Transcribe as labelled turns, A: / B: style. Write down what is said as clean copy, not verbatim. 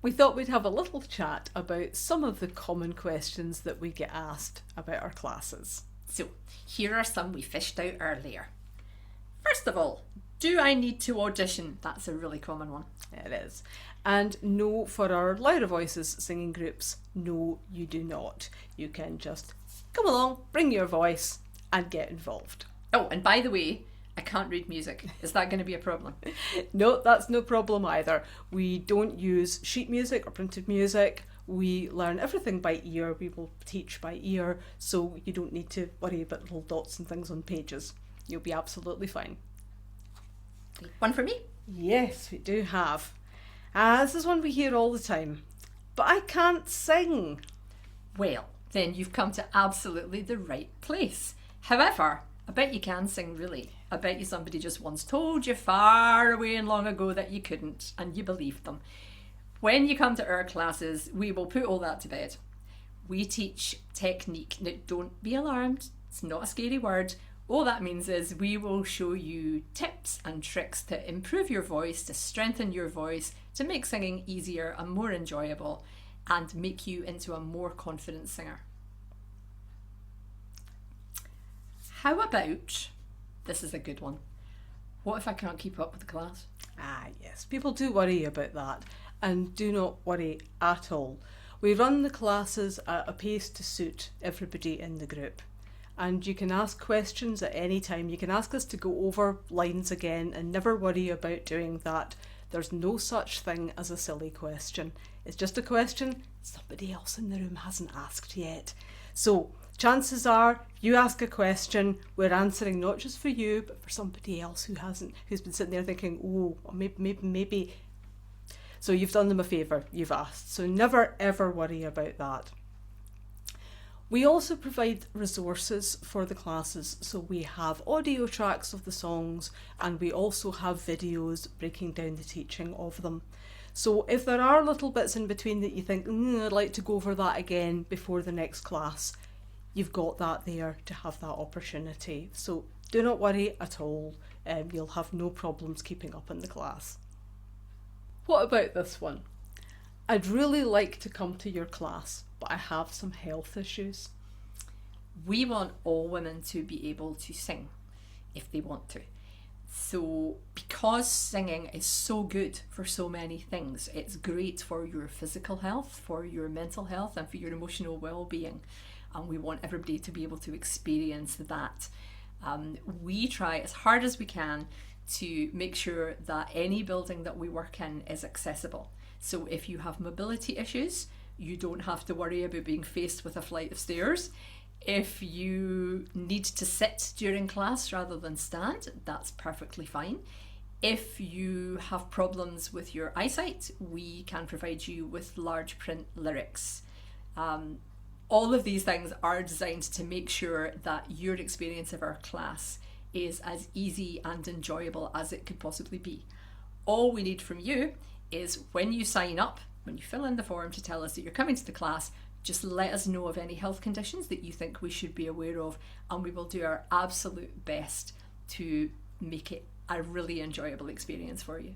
A: we thought we'd have a little chat about some of the common questions that we get asked about our classes.
B: So, here are some we fished out earlier. First of all, do I need to audition? That's a really common one.
A: It is. And no, for our Lyra Voices singing groups, no, you do not. You can just come along, bring your voice, and get involved.
B: Oh, and by the way, I can't read music. Is that going to be a problem?
A: No, that's no problem either. We don't use sheet music or printed music. We learn everything by ear. We will teach by ear, so you don't need to worry about little dots and things on pages. You'll be absolutely fine.
B: One for me?
A: Yes, we do have. This is one we hear all the time. But I can't sing.
B: Well, then you've come to absolutely the right place. However, I bet you can sing, really. I bet you somebody just once told you far away and long ago that you couldn't, and you believed them. When you come to our classes, we will put all that to bed. We teach technique. Now, don't be alarmed. It's not a scary word. All that means is we will show you tips and tricks to improve your voice, to strengthen your voice, to make singing easier and more enjoyable, and make you into a more confident singer. How about, this is a good one, what if I can't keep up with the class?
A: Yes, people do worry about that, and do not worry at all. We run the classes at a pace to suit everybody in the group, and you can ask questions at any time. You can ask us to go over lines again, and never worry about doing that. There's no such thing as a silly question. It's just a question somebody else in the room hasn't asked yet. So chances are, you ask a question, we're answering not just for you, but for somebody else who's been sitting there thinking, oh, maybe. So you've done them a favour, you've asked. So never ever worry about that. We also provide resources for the classes. So we have audio tracks of the songs, and we also have videos breaking down the teaching of them. So if there are little bits in between that you think, I'd like to go over that again before the next class, you've got that there to have that opportunity. So do not worry at all. You'll have no problems keeping up in the class. What about this one? I'd really like to come to your class, but I have some health issues.
B: We want all women to be able to sing if they want to. So because singing is so good for so many things, it's great for your physical health, for your mental health, and for your emotional well-being. And we want everybody to be able to experience that. We try as hard as we can to make sure that any building that we work in is accessible. So if you have mobility issues, you don't have to worry about being faced with a flight of stairs. If you need to sit during class rather than stand, that's perfectly fine. If you have problems with your eyesight, we can provide you with large print lyrics. All of these things are designed to make sure that your experience of our class is as easy and enjoyable as it could possibly be. All we need from you is when you sign up, when you fill in the form to tell us that you're coming to the class, just let us know of any health conditions that you think we should be aware of, and we will do our absolute best to make it a really enjoyable experience for you.